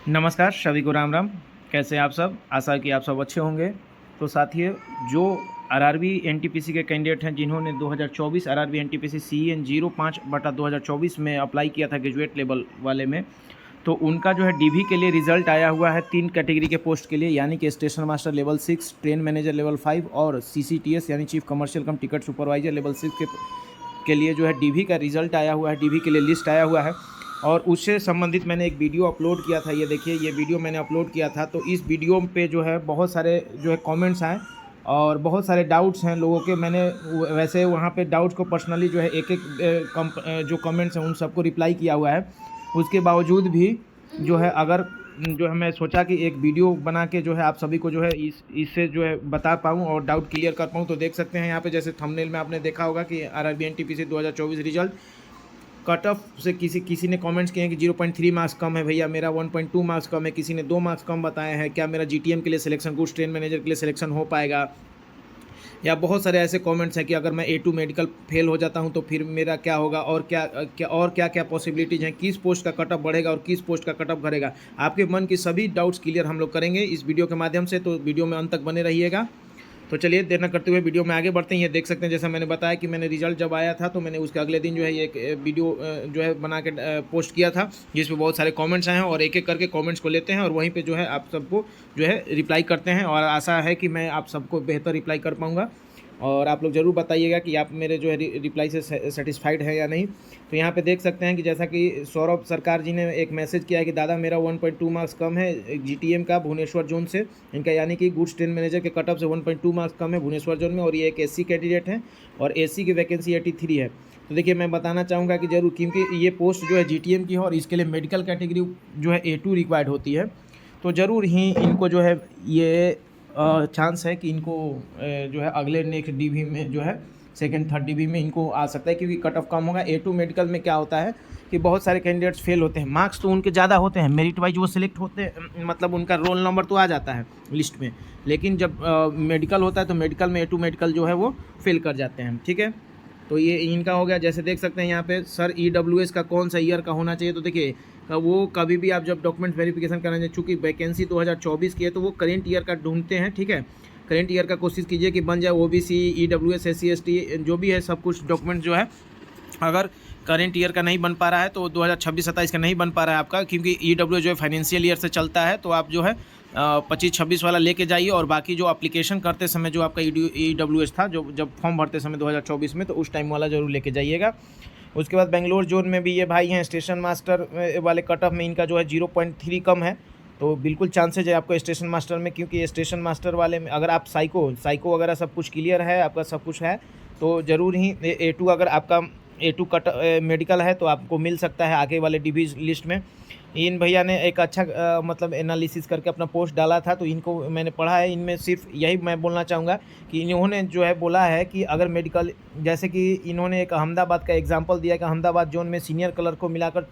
नमस्कार, सभी को राम राम। कैसे हैं आप सब? आशा है कि आप सब अच्छे होंगे। तो साथियों, जो आरआरबी एनटीपीसी के कैंडिडेट हैं जिन्होंने 2024 आरआरबी एनटीपीसी सीएन 05/2024 में अप्लाई किया था ग्रेजुएट लेवल वाले में, तो उनका जो है डीवी के लिए रिजल्ट आया हुआ है 3 कैटेगरी के पोस्ट के लिए, यानी कि station master level 6, train manager level 5 और सीसीटीएस यानी चीफ कमर्शियल कम टिकट सुपरवाइजर लेवल 6 के लिए जो है डीवी का रिजल्ट आया हुआ है, डीवी के लिए लिस्ट आया हुआ है। और उससे संबंधित मैंने एक वीडियो अपलोड किया था। ये देखिए, ये वीडियो मैंने अपलोड किया था। तो इस वीडियो पे जो है बहुत सारे जो है कमेंट्स आए और बहुत सारे डाउट्स हैं लोगों के। मैंने वैसे वहाँ पे डाउट्स को पर्सनली जो है एक एक जो कमेंट्स हैं उन सबको रिप्लाई किया हुआ है। उसके बावजूद भी जो है अगर जो है मैं सोचा कि एक वीडियो बना के जो है आप सभी को जो है इससे जो है बता पाऊँ और डाउट क्लियर कर पाऊँ। तो देख सकते हैं यहाँ पे, जैसे थंबनेल में आपने देखा होगा कि RRB NTPC 2024 result cut off से किसी ने कमेंट्स किए हैं कि 0.3 मार्क्स कम है भैया, मेरा 1.2 मार्क्स कम है, किसी ने 2 मार्क्स कम बताए हैं, क्या मेरा जीटीएम के लिए सिलेक्शन, गुड्स ट्रेन मैनेजर के लिए सिलेक्शन हो पाएगा। या बहुत सारे ऐसे कमेंट्स हैं कि अगर मैं A2 मेडिकल फेल हो जाता हूं तो फिर मेरा क्या होगा, और क्या पॉसिबिलिटीज़ हैं, किस पोस्ट का कट ऑफ बढ़ेगा और किस पोस्ट का कट ऑफ घटेगा। आपके मन की सभी डाउट्स क्लियर हम लोग करेंगे इस वीडियो के माध्यम से, तो वीडियो में अंत तक बने रहिएगा। तो चलिए देर न करते हुए वीडियो में आगे बढ़ते हैं। ये देख सकते हैं, जैसा मैंने बताया कि मैंने रिजल्ट जब आया था तो मैंने उसके अगले दिन जो है एक वीडियो जो है बना के पोस्ट किया था, जिसमें बहुत सारे कमेंट्स आए हैं और एक एक करके कमेंट्स को लेते हैं और वहीं पे जो है आप सबको जो है रिप्लाई करते हैं। और आशा है कि मैं आप सबको बेहतर रिप्लाई कर पाऊँगा और आप लोग ज़रूर बताइएगा कि आप मेरे जो है रिप्लाई से सेटिस्फाइड है या नहीं। तो यहाँ पे देख सकते हैं कि जैसा कि सौरभ सरकार जी ने एक मैसेज किया है कि दादा मेरा 1.2 मार्क्स कम है जीटीएम का भुवनेश्वर जोन से, इनका यानी कि गुड्स ट्रेन मैनेजर के कट ऑफ से 1.2 मार्क्स कम है भुवनेश्वर जोन में, और ये एक एससी कैंडिडेट है और एससी की वैकेंसी 83 है। तो देखिए, मैं बताना चाहूँगा कि ज़रूर, क्योंकि ये पोस्ट जो है जीटीएम की है और इसके लिए मेडिकल कैटेगरी जो है A2 रिक्वायर्ड होती है, तो ज़रूर ही इनको जो है ये चांस है कि इनको जो है अगले नेक्स्ट डीवी में जो है सेकंड थर्ड डीवी में इनको आ सकता है, क्योंकि कट ऑफ कम होगा। A2 मेडिकल में क्या होता है कि बहुत सारे कैंडिडेट्स फेल होते हैं, मार्क्स तो उनके ज़्यादा होते हैं, मेरिट वाइज वो सिलेक्ट होते हैं, मतलब उनका रोल नंबर तो आ जाता है लिस्ट में, लेकिन जब मेडिकल होता है तो मेडिकल में A2 मेडिकल जो है वो फेल कर जाते हैं। ठीक है, तो ये इनका हो गया। जैसे देख सकते हैं यहाँ पे, सर EWS का कौन सा ईयर का होना चाहिए, तो देखिए वो कभी भी आप जब डॉक्यूमेंट वेरिफिकेशन कराने, चूँकि वैकेंसी 2024 की है तो वो करेंट ईयर का ढूंढते हैं। ठीक है, करेंट ईयर का कोशिश कीजिए कि बन जाए। OBC EWS SC ST जो भी है सब कुछ डॉक्यूमेंट जो है, अगर करेंट ईयर का नहीं बन पा रहा है तो 2026-27 का नहीं बन पा रहा है आपका, क्योंकि EWS जो है फाइनेंशियल ईयर से चलता है, तो आप जो है 25-26 वाला लेके जाइए। और बाकी जो एप्लीकेशन करते समय जो आपका EWS था, जो जब फॉर्म भरते समय 2024 में, तो उस टाइम वाला ज़रूर लेके जाइएगा। उसके बाद बेंगलोर जोन में भी ये भाई हैं, स्टेशन मास्टर वाले कट ऑफ में इनका जो है 0.3 कम है, तो बिल्कुल चांसेज है आपको स्टेशन मास्टर में, क्योंकि स्टेशन मास्टर वाले में अगर आप साइको वगैरह सब कुछ क्लियर है, आपका सब कुछ है, तो ज़रूर ही A2 अगर आपका A2 कट मेडिकल है तो आपको मिल सकता है आगे वाले डीवी लिस्ट में। इन भैया ने एक अच्छा मतलब एनालिसिस करके अपना पोस्ट डाला था, तो इनको मैंने पढ़ा है। इनमें सिर्फ यही मैं बोलना चाहूँगा कि इन्होंने जो है बोला है कि अगर मेडिकल, जैसे कि इन्होंने एक अहमदाबाद का एग्जांपल दिया कि अहमदाबाद जोन में सीनियर क्लर्क को मिलाकर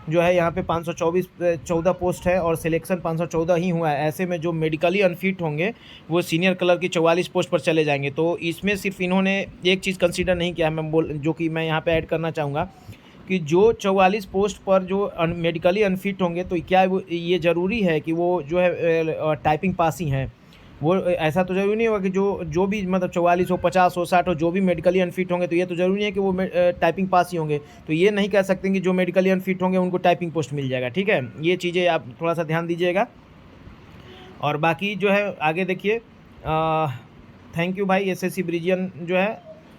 जो है यहाँ पे 514 पोस्ट है और सिलेक्शन 514 ही हुआ है। ऐसे में जो मेडिकली अनफिट होंगे वो सीनियर क्लर्क की 44 पोस्ट पर चले जाएंगे। तो इसमें सिर्फ इन्होंने एक चीज़ कंसीडर नहीं किया है, जो कि मैं यहाँ पे ऐड करना चाहूँगा कि जो 44 पोस्ट पर जो मेडिकली अनफिट होंगे, तो क्या ये ज़रूरी है कि वो जो है टाइपिंग पास ही हैं। वो ऐसा तो ज़रूरी नहीं होगा कि जो भी मतलब 44 हो, 50 हो, 60 हो, जो भी मेडिकली अनफिट होंगे, तो ये तो ज़रूरी नहीं है कि वो टाइपिंग पास ही होंगे। तो ये नहीं कह सकते कि जो मेडिकली अनफिट होंगे उनको टाइपिंग पोस्ट मिल जाएगा। ठीक है, ये चीज़ें आप थोड़ा सा ध्यान दीजिएगा। और बाकी जो है आगे देखिए, थैंक यू भाई। SSC ब्रिजियन जो है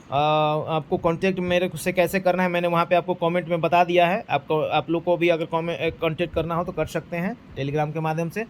आपको कांटेक्ट मेरे से कैसे करना है, मैंने वहाँ पे आपको कमेंट में बता दिया है। आप लोग को भी अगर कांटेक्ट करना हो तो कर सकते हैं टेलीग्राम के माध्यम से।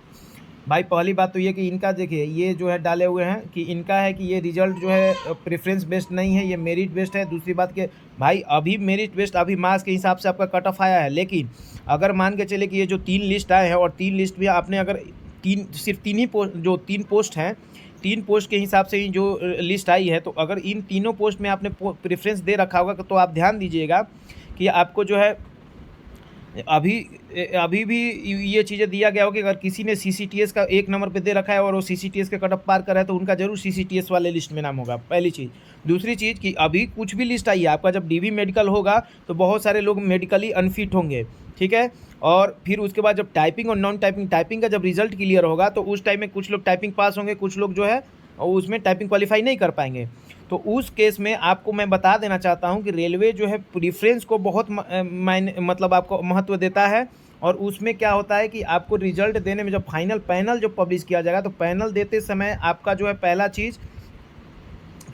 भाई पहली बात तो ये कि इनका देखिए, ये जो है डाले हुए हैं कि इनका है कि ये रिजल्ट जो है प्रेफरेंस बेस्ड नहीं है, ये मेरिट बेस्ड है। दूसरी बात कि भाई अभी मेरिट बेस्ड, अभी मार्क्स के हिसाब से आपका कट ऑफ आया है, लेकिन अगर मान के चले कि ये जो 3 लिस्ट आए हैं और 3 लिस्ट भी आपने अगर सिर्फ 3 ही पोस्ट, जो 3 पोस्ट हैं, 3 पोस्ट के हिसाब से ही जो लिस्ट आई है, तो अगर इन तीनों पोस्ट में आपने प्रेफरेंस दे रखा होगा तो आप ध्यान दीजिएगा कि आपको जो है अभी भी ये चीज़ें दिया गया हो कि अगर किसी ने सीसीटीएस का 1 नंबर पे दे रखा है और वो सीसीटीएस के कट ऑफ पार कर रहा है, तो उनका जरूर सीसीटीएस वाले लिस्ट में नाम होगा, पहली चीज़। दूसरी चीज़ कि अभी कुछ भी लिस्ट आई है आपका, जब डीवी मेडिकल होगा तो बहुत सारे लोग मेडिकली अनफिट होंगे, ठीक है। और फिर उसके बाद जब टाइपिंग और नॉन टाइपिंग का जब रिजल्ट क्लियर होगा तो उस टाइम में कुछ लोग टाइपिंग पास होंगे, कुछ लोग जो है उसमें टाइपिंग क्वालिफाई नहीं कर पाएंगे। तो उस केस में आपको मैं बता देना चाहता हूं कि रेलवे जो है प्रीफ्रेंस को बहुत मतलब आपको महत्व देता है। और उसमें क्या होता है कि आपको रिजल्ट देने में जब फाइनल पैनल जो पब्लिश किया जाएगा तो पैनल देते समय आपका जो है पहला चीज़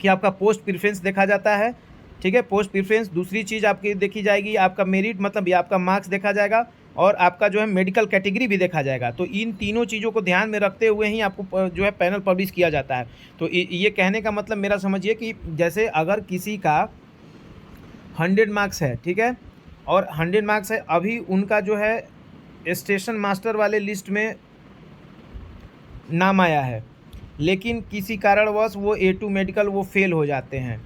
कि आपका पोस्ट प्रीफ्रेंस देखा जाता है, ठीक है, पोस्ट प्रीफ्रेंस। दूसरी चीज़ आपकी देखी जाएगी आपका मेरिट, मतलब ये आपका मार्क्स देखा जाएगा, और आपका जो है मेडिकल कैटेगरी भी देखा जाएगा। तो इन तीनों चीज़ों को ध्यान में रखते हुए ही आपको जो है पैनल पब्लिश किया जाता है। तो ये कहने का मतलब मेरा समझिए कि जैसे अगर किसी का 100 मार्क्स है, ठीक है, और 100 मार्क्स है, अभी उनका जो है स्टेशन मास्टर वाले लिस्ट में नाम आया है, लेकिन किसी कारणवश वो A2 मेडिकल वो फेल हो जाते हैं,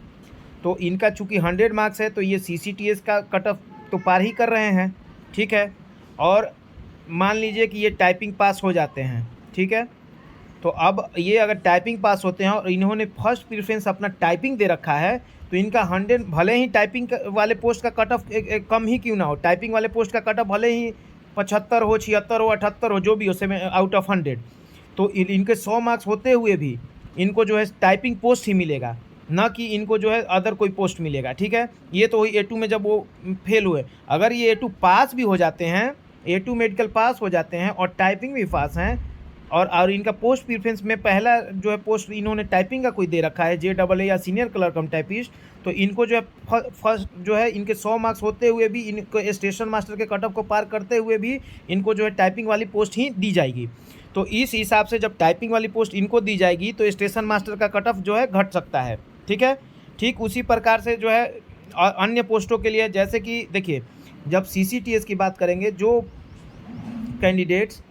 तो इनका चूँकि 100 मार्क्स है तो ये CCTS का कट ऑफ तो पार ही कर रहे हैं, ठीक है। और मान लीजिए कि ये टाइपिंग पास हो जाते हैं, ठीक है, तो अब ये अगर टाइपिंग पास होते हैं और इन्होंने फर्स्ट प्रेफरेंस अपना टाइपिंग दे रखा है तो इनका 100 भले ही टाइपिंग वाले पोस्ट का कट ऑफ कम ही क्यों ना हो, टाइपिंग वाले पोस्ट का कट ऑफ भले ही 75 हो, 76 हो, 78 हो, जो भी हो, सेवन आउट ऑफ 100, तो इनके 100 मार्क्स होते हुए भी इनको जो है टाइपिंग पोस्ट ही मिलेगा, ना कि इनको जो है अदर कोई पोस्ट मिलेगा, ठीक है। ये तो वही A2 में जब वो फेल हुए, अगर ये A2 पास भी हो जाते हैं, A2 मेडिकल पास हो जाते हैं और टाइपिंग भी पास हैं, और इनका पोस्ट प्रीफरेंस में पहला जो है पोस्ट इन्होंने टाइपिंग का कोई दे रखा है JAA या सीनियर क्लर्क कम टाइपिस्ट, तो इनको जो है फर्स्ट जो है इनके 100 मार्क्स होते हुए भी इनको स्टेशन मास्टर के कट ऑफ को पार करते हुए भी इनको जो है टाइपिंग वाली पोस्ट ही दी जाएगी। तो इस हिसाब से जब टाइपिंग वाली पोस्ट इनको दी जाएगी तो स्टेशन मास्टर का कट ऑफ जो है घट सकता है, ठीक है। ठीक उसी प्रकार से जो है अन्य पोस्टों के लिए, जैसे कि देखिए जब CCTS की बात करेंगे, जो कैंडिडेट्स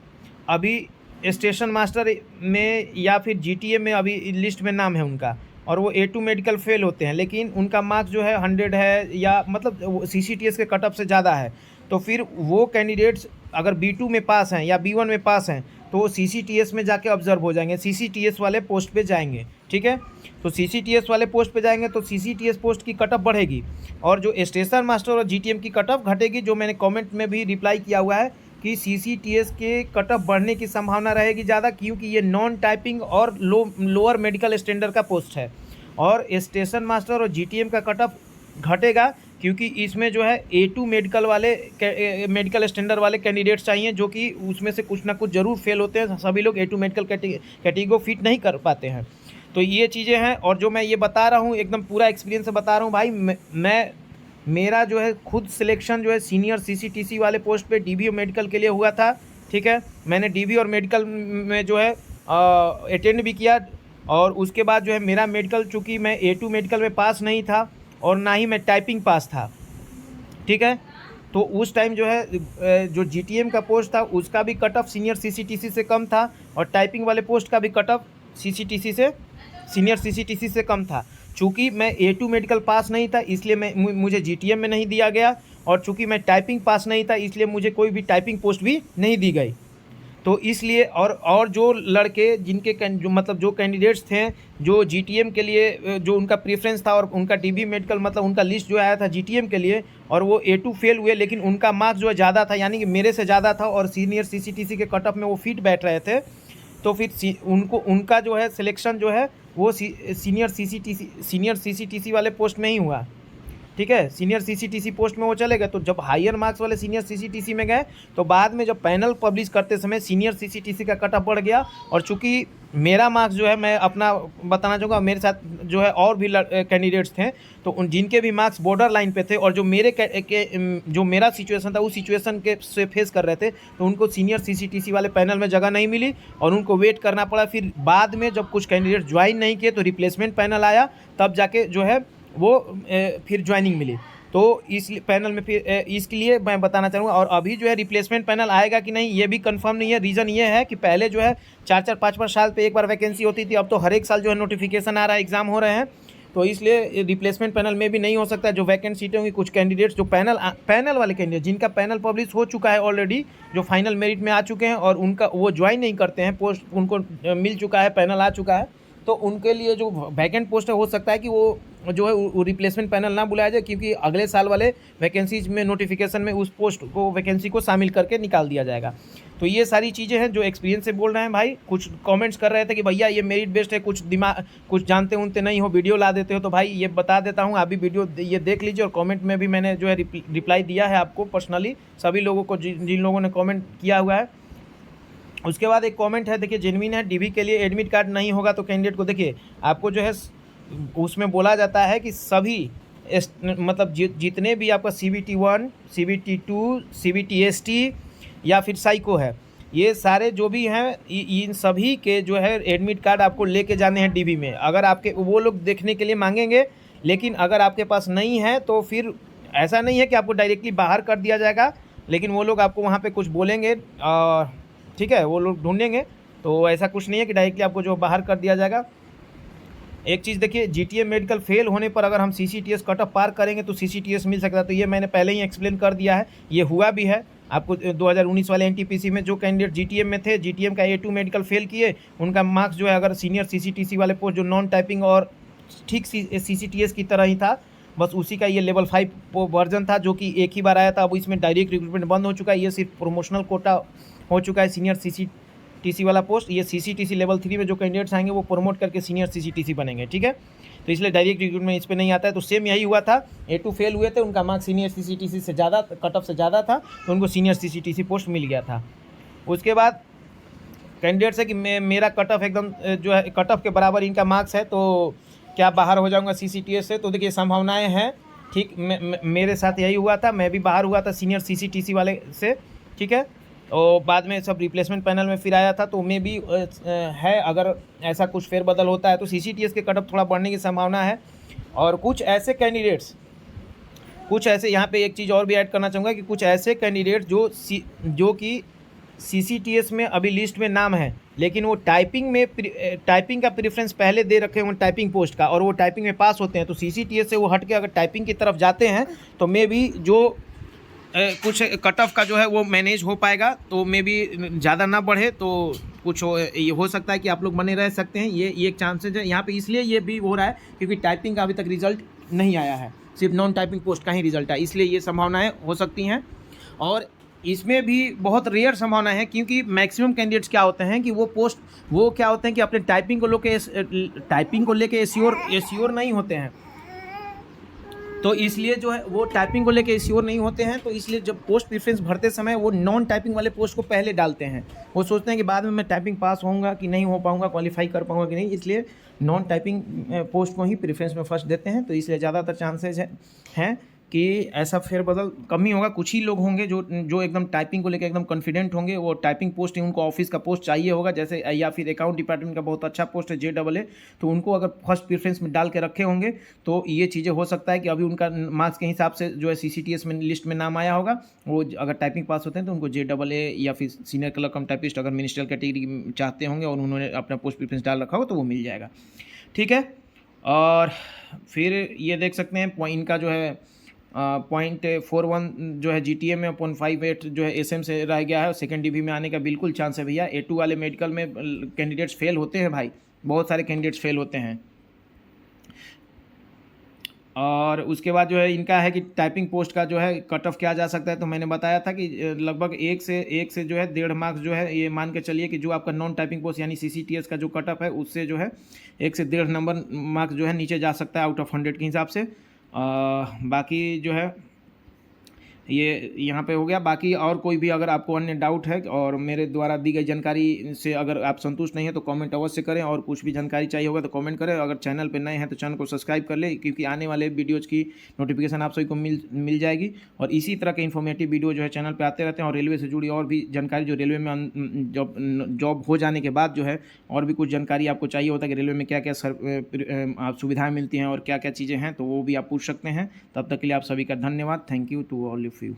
अभी स्टेशन मास्टर में या फिर GTA में अभी लिस्ट में नाम है उनका और वो A2 मेडिकल फेल होते हैं, लेकिन उनका मार्क्स जो है 100 है या मतलब CCTS के कट ऑफ से ज़्यादा है, तो फिर वो कैंडिडेट्स अगर B2 में पास हैं या B1 में पास हैं तो वो CCTS में जाके ऑब्जर्व हो जाएंगे, CCTS वाले पोस्ट पे जाएंगे, ठीक है। तो CCTS वाले पोस्ट पे जाएंगे तो CCTS पोस्ट की कट ऑफ बढ़ेगी और जो स्टेशन मास्टर और GTM की कट ऑफ घटेगी, जो मैंने कमेंट में भी रिप्लाई किया हुआ है कि CCTS के कट ऑफ बढ़ने की संभावना रहेगी ज़्यादा, क्योंकि ये नॉन टाइपिंग और लोअर मेडिकल स्टैंडर्ड का पोस्ट है। और स्टेशन मास्टर और GTM का कट ऑफ घटेगा क्योंकि इसमें जो है A2 मेडिकल वाले मेडिकल स्टैंडर्ड वाले कैंडिडेट्स चाहिए, जो कि उसमें से कुछ ना कुछ ज़रूर फेल होते हैं, सभी लोग A2 मेडिकल कैटेगरी को फिट नहीं कर पाते हैं। तो ये चीज़ें हैं, और जो मैं ये बता रहा हूँ एकदम पूरा एक्सपीरियंस से बता रहा हूँ भाई। मैं मेरा जो है खुद सिलेक्शन जो है सीनियर CCTC वाले पोस्ट पे DB और मेडिकल के लिए हुआ था, ठीक है। मैंने DB और मेडिकल में जो है अटेंड भी किया, और उसके बाद जो है मेरा मेडिकल, चूँकि मैं A2 मेडिकल में पास नहीं था और ना ही मैं टाइपिंग पास था, ठीक है, तो उस टाइम जो है जो GTM का पोस्ट था उसका भी कट ऑफ सीनियर CCTC से कम था और टाइपिंग वाले पोस्ट का भी कट ऑफ सीनियर CCTC से कम था। चूँकि मैं A2 मेडिकल पास नहीं था इसलिए मुझे GTM में नहीं दिया गया, और चूँकि मैं टाइपिंग पास नहीं था इसलिए मुझे कोई भी टाइपिंग पोस्ट भी नहीं दी गई। तो इसलिए और जो लड़के जिनके जो मतलब जो कैंडिडेट्स थे जो GTM के लिए जो उनका प्रेफरेंस था और उनका DB मेडिकल मतलब उनका लिस्ट जो आया था GTM के लिए, और वो A2 फेल हुए, लेकिन उनका मार्क्स जो है ज़्यादा था, यानी कि मेरे से ज़्यादा था, और सीनियर CCTC के कट ऑफ में वो फिट बैठ रहे थे, तो फिर उनका जो है सिलेक्शन जो है वो सीनियर CCTC वाले पोस्ट में ही हुआ, ठीक है। सीनियर CCTC पोस्ट में वो चले गए। तो जब हायर मार्क्स वाले सीनियर CCTC में गए तो बाद में जब पैनल पब्लिश करते समय सीनियर CCTC का कट ऑफ बढ़ गया, और चूँकि मेरा मार्क्स जो है, मैं अपना बताना चाहूँगा, मेरे साथ जो है और भी कैंडिडेट्स थे, तो उन जिनके भी मार्क्स बॉर्डर लाइन पे थे और जो जो मेरा सिचुएशन था उस सिचुएशन के से फेस कर रहे थे, तो उनको सीनियर CCTC वाले पैनल में जगह नहीं मिली और उनको वेट करना पड़ा। फिर बाद में जब कुछ कैंडिडेट ज्वाइन नहीं किए तो रिप्लेसमेंट पैनल आया, तब जाके जो है वो फिर ज्वाइनिंग मिली। तो इस पैनल में फिर इसके लिए मैं बताना चाहूँगा, और अभी जो है रिप्लेसमेंट पैनल आएगा कि नहीं ये भी कंफर्म नहीं है। रीज़न ये है कि पहले जो है 4-4 5-5 साल पे एक बार वैकेंसी होती थी, अब तो हर एक साल जो है नोटिफिकेशन आ रहा है, एग्ज़ाम हो रहे हैं, तो इसलिए रिप्लेसमेंट पैनल में भी नहीं हो सकता। जो वैकेंट सीटें होंगी, कुछ कैंडिडेट्स जो पैनल वाले कैंडिडेट जिनका पैनल पब्लिश हो चुका है ऑलरेडी, जो फाइनल मेरिट में आ चुके हैं और उनका वो ज्वाइन नहीं करते हैं, पोस्ट उनको मिल चुका है, पैनल आ चुका है, तो उनके लिए जो वैकेंट पोस्ट है हो सकता है कि वो जो है वो रिप्लेसमेंट पैनल ना बुलाया जाए, क्योंकि अगले साल वाले वैकेंसीज में नोटिफिकेशन में उस पोस्ट को वैकेंसी को शामिल करके निकाल दिया जाएगा। तो ये सारी चीज़ें हैं जो एक्सपीरियंस से बोल रहे हैं भाई। कुछ कमेंट्स कर रहे थे कि भैया ये मेरिट बेस्ड है, कुछ जानते उनते नहीं हो, वीडियो ला देते हो, तो भाई ये बता देता हूँ, अभी वीडियो ये देख लीजिए। और कमेंट में भी मैंने जो है रिप्लाई दिया है आपको पर्सनली, सभी लोगों को जिन लोगों ने कमेंट किया हुआ है। उसके बाद एक कमेंट है, देखिए जेन्युइन है, डीवी के लिए एडमिट कार्ड नहीं होगा तो कैंडिडेट को, देखिए आपको जो है उसमें बोला जाता है कि सभी मतलब जितने भी आपका CBT 1, CBT 2, CBT ST या फिर साइको है, ये सारे जो भी हैं इन सभी के जो है एडमिट कार्ड आपको लेके जाने हैं डीवी में। अगर आपके वो लोग देखने के लिए मांगेंगे, लेकिन अगर आपके पास नहीं है तो फिर ऐसा नहीं है कि आपको डायरेक्टली बाहर कर दिया जाएगा, लेकिन वो लोग आपको वहाँ पे कुछ बोलेंगे, ठीक है, वो लोग ढूंढेंगे। तो ऐसा कुछ नहीं है कि डायरेक्टली आपको जो बाहर कर दिया जाएगा। एक चीज़ देखिए, GTA मेडिकल फेल होने पर अगर हम CCTS कट ऑफ पार करेंगे तो CCTS मिल सकता है। तो ये मैंने पहले ही एक्सप्लेन कर दिया है, ये हुआ भी है आपको 2019 वाले NTPC में। जो कैंडिडेट GTM में थे, GTM का A2 मेडिकल फेल किए, उनका मार्क्स जो है अगर सीनियर CCTC वाले पोस्ट जो नॉन टाइपिंग और ठीक CCTS की तरह ही था, बस उसी का ये लेवल 5 वर्जन था जो कि एक ही बार आया था। अब इसमें डायरेक्ट रिक्रूटमेंट बंद हो चुका है, ये सिर्फ प्रमोशनल कोटा हो चुका है सीनियर CCTC वाला पोस्ट। ये CCTC लेवल 3 में जो कैंडिडेट्स आएंगे वो प्रमोट करके सीनियर CCTC बनेंगे, ठीक है। तो इसलिए डायरेक्ट रिक्रूटमेंट इस पर नहीं आता है। तो सेम यही हुआ था, A2 फेल हुए थे, उनका मार्क्स सीनियर CCTC से ज़्यादा, कट ऑफ से ज़्यादा था, तो उनको सीनियर CCTC पोस्ट मिल गया था। उसके बाद कैंडिडेट्स है कि मेरा कट ऑफ एकदम जो है कट ऑफ के बराबर इनका मार्क्स है, तो क्या बाहर हो जाऊंगा CCTS से? तो देखिए संभावनाएं हैं, ठीक। मेरे साथ यही हुआ था, मैं भी बाहर हुआ था सीनियर CCTC वाले से, ठीक है। और बाद में सब रिप्लेसमेंट पैनल में फिर आया था, तो मैं भी है, अगर ऐसा कुछ फेरबदल होता है तो CCTS के कट ऑफ थोड़ा बढ़ने की संभावना है। और कुछ ऐसे कैंडिडेट्स, कुछ ऐसे, यहाँ पे एक चीज़ और भी ऐड करना चाहूँगा कि कुछ ऐसे कैंडिडेट जो कि CCTS में अभी लिस्ट में नाम है, लेकिन वो टाइपिंग का प्रेफरेंस पहले दे रखे हों टाइपिंग पोस्ट का, और वो टाइपिंग में पास होते हैं, तो CCTS से वो हट के अगर टाइपिंग की तरफ जाते हैं तो मे भी जो कुछ कट ऑफ का जो है वो मैनेज हो पाएगा, तो मे भी ज़्यादा ना बढ़े, तो कुछ ये हो सकता है कि आप लोग बने रह सकते हैं। ये एक चांसेज है यहाँ पे, इसलिए ये भी हो रहा है क्योंकि टाइपिंग का अभी तक रिजल्ट नहीं आया है, सिर्फ नॉन टाइपिंग पोस्ट का ही रिजल्ट है, इसलिए ये संभावनाएं हो सकती हैं। और इसमें भी बहुत रेयर संभावना है, क्योंकि मैक्सिमम कैंडिडेट्स क्या होते हैं कि वो क्या होते हैं कि अपने टाइपिंग को लेके एश्योर नहीं होते हैं, तो इसलिए जो है वो टाइपिंग को लेके एश्योर नहीं होते हैं, तो इसलिए जब पोस्ट प्रेफरेंस भरते समय वो नॉन टाइपिंग वाले पोस्ट को पहले डालते हैं। वो सोचते हैं कि बाद में मैं टाइपिंग पास होऊंगा कि नहीं हो पाऊंगा, क्वालिफाई कर पाऊंगा कि नहीं, इसलिए नॉन टाइपिंग पोस्ट को ही प्रेफरेंस में फर्स्ट देते हैं। तो इसलिए ज़्यादातर चांसेज हैं कि ऐसा फेरबदल कम ही होगा। कुछ ही लोग होंगे जो एकदम टाइपिंग को लेकर एकदम कॉन्फिडेंट होंगे, वो टाइपिंग पोस्ट ही उनको ऑफिस का पोस्ट चाहिए होगा, जैसे या फिर अकाउंट डिपार्टमेंट का बहुत अच्छा पोस्ट है JAA, तो उनको अगर फर्स्ट प्रेफरेंस में डाल के रखे होंगे तो ये चीज़ें हो सकता है कि अभी उनका मार्क्स के हिसाब से जो है CCTS में लिस्ट में नाम आया होगा, वो अगर टाइपिंग पास होते हैं तो उनको JAA या फिर सीनियर क्लर्क कम टाइपिस्ट अगर मिनिस्ट्रियल कैटेगरी चाहते होंगे और उन्होंने अपना पोस्ट प्रेफरेंस डाल रखा होगा तो वो मिल जाएगा, ठीक है। और फिर ये देख सकते हैं इनका जो है 0.41 जो है GTA में, 0.58 जो है SM से रह गया है, सेकंड DV में आने का बिल्कुल चांस है भैया। A2 वाले मेडिकल में कैंडिडेट्स फेल होते हैं भाई, बहुत सारे कैंडिडेट्स फेल होते हैं। और उसके बाद जो है इनका है कि टाइपिंग पोस्ट का जो है कट ऑफ किया जा सकता है, तो मैंने बताया था कि लगभग एक से जो है 1.5 मार्क्स जो है, ये मान के चलिए कि जो आपका नॉन टाइपिंग पोस्ट यानी CCTS का जो कट ऑफ है उससे जो है 1 से 1.5 नंबर मार्क्स जो है नीचे जा सकता है आउट ऑफ 100 के हिसाब से। बाकी जो है ये यहाँ पे हो गया। बाकी और कोई भी अगर आपको अन्य डाउट है और मेरे द्वारा दी गई जानकारी से अगर आप संतुष्ट नहीं है तो कमेंट अवश्य करें, और कुछ भी जानकारी चाहिए होगा तो कमेंट करें। अगर चैनल पे नए हैं तो चैनल को सब्सक्राइब कर ले, क्योंकि आने वाले वीडियोज़ की नोटिफिकेशन आप सभी को मिल जाएगी। और इसी तरह के इन्फॉर्मेटिव वीडियो जो है चैनल पर आते रहते हैं, और रेलवे से जुड़ी और भी जानकारी, जो रेलवे में जॉब हो जाने के बाद जो है और भी कुछ जानकारी आपको चाहिए होता है कि रेलवे में क्या क्या सुविधाएँ मिलती हैं और क्या क्या चीज़ें हैं, तो वो भी आप पूछ सकते हैं। तब तक के लिए आप सभी का धन्यवाद। Thank you to all of you.